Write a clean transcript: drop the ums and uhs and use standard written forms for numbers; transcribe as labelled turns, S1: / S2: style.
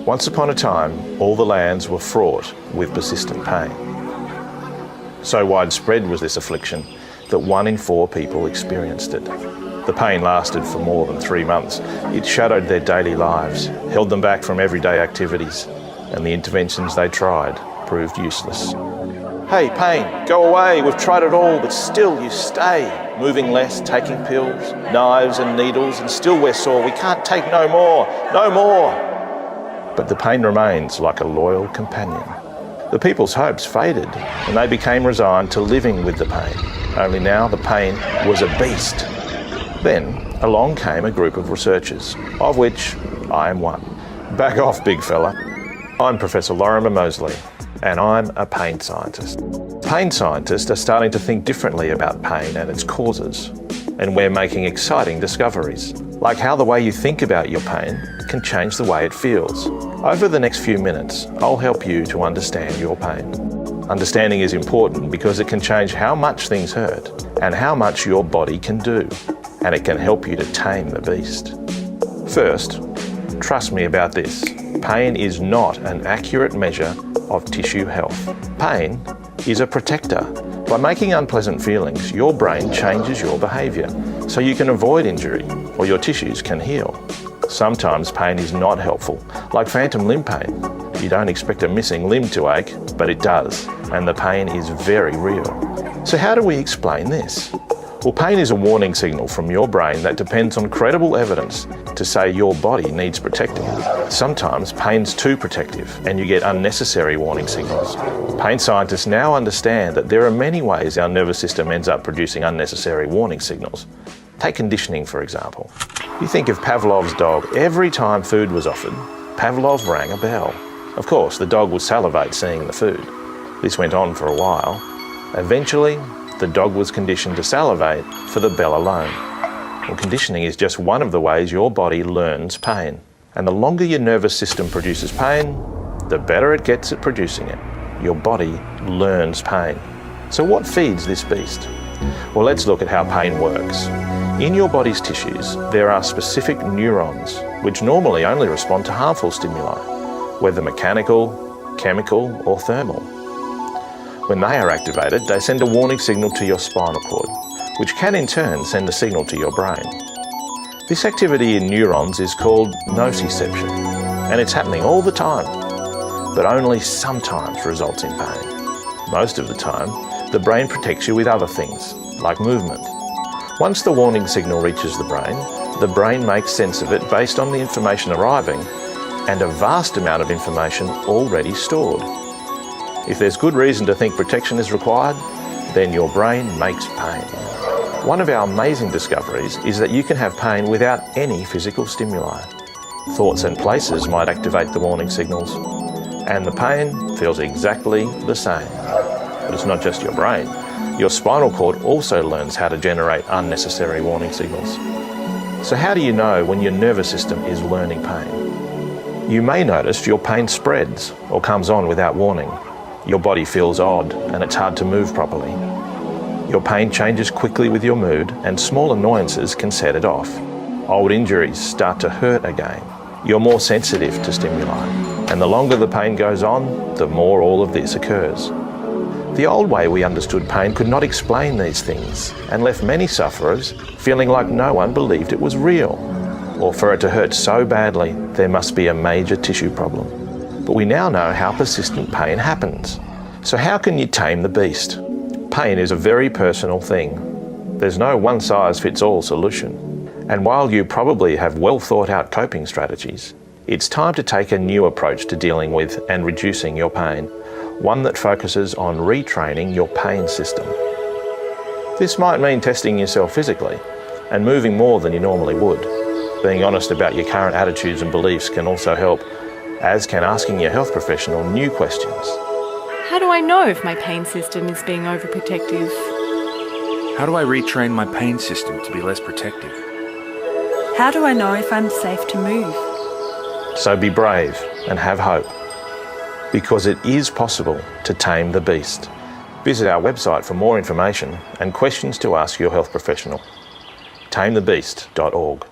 S1: Once upon a time, all the lands were fraught with persistent pain. So widespread was this affliction that 1 in 4 people experienced it. The pain lasted for more than 3 months. It shadowed their daily lives, held them back from everyday activities, and the interventions they tried proved useless. Hey, pain, go away, we've tried it all, but still you stay. Moving less, taking pills, knives and needles, and still we're sore. We can't take no more, no more. But the pain remains like a loyal companion. The people's hopes faded, and they became resigned to living with the pain. Only now the pain was a beast. Then along came a group of researchers, of which I am one. Back off, big fella. I'm Professor Lorimer Mosley, and I'm a pain scientist. Pain scientists are starting to think differently about pain and its causes, and we're making exciting discoveries, like how the way you think about your pain can change the way it feels. Over the next few minutes, I'll help you to understand your pain. Understanding is important because it can change how much things hurt and how much your body can do, and it can help you to tame the beast. First, trust me about this. Pain is not an accurate measure of tissue health. Pain is a protector. By making unpleasant feelings, your brain changes your behaviour so you can avoid injury or your tissues can heal. Sometimes pain is not helpful, like phantom limb pain. You don't expect a missing limb to ache, but it does, and the pain is very real. So how do we explain this? Well, pain is a warning signal from your brain that depends on credible evidence to say your body needs protecting. Sometimes pain's too protective and you get unnecessary warning signals. Pain scientists now understand that there are many ways our nervous system ends up producing unnecessary warning signals. Take conditioning, for example. You think of Pavlov's dog. Every time food was offered, Pavlov rang a bell. Of course, the dog would salivate seeing the food. This went on for a while. Eventually, the dog was conditioned to salivate for the bell alone. Well, conditioning is just one of the ways your body learns pain. And the longer your nervous system produces pain, the better it gets at producing it. Your body learns pain. So what feeds this beast? Well, let's look at how pain works. In your body's tissues, there are specific neurons, which normally only respond to harmful stimuli, whether mechanical, chemical, or thermal. When they are activated, they send a warning signal to your spinal cord, which can in turn send a signal to your brain. This activity in neurons is called nociception, and it's happening all the time, but only sometimes results in pain. Most of the time, the brain protects you with other things, like movement. Once the warning signal reaches the brain makes sense of it based on the information arriving and a vast amount of information already stored. If there's good reason to think protection is required, then your brain makes pain. One of our amazing discoveries is that you can have pain without any physical stimuli. Thoughts and places might activate the warning signals, and the pain feels exactly the same. But it's not just your brain. Your spinal cord also learns how to generate unnecessary warning signals. So how do you know when your nervous system is learning pain? You may notice your pain spreads or comes on without warning. Your body feels odd and it's hard to move properly. Your pain changes quickly with your mood and small annoyances can set it off. Old injuries start to hurt again. You're more sensitive to stimuli. And the longer the pain goes on, the more all of this occurs. The old way we understood pain could not explain these things and left many sufferers feeling like no one believed it was real. Or for it to hurt so badly, there must be a major tissue problem. But we now know how persistent pain happens. So how can you tame the beast? Pain is a very personal thing. There's no one-size-fits-all solution. And while you probably have well-thought-out coping strategies, it's time to take a new approach to dealing with and reducing your pain, one that focuses on retraining your pain system. This might mean testing yourself physically and moving more than you normally would. Being honest about your current attitudes and beliefs can also help, as can asking your health professional new questions.
S2: How do I know if my pain system is being overprotective?
S3: How do I retrain my pain system to be less protective?
S4: How do I know if I'm safe to move?
S1: So be brave and have hope, because it is possible to tame the beast. Visit our website for more information and questions to ask your health professional. tamethebeast.org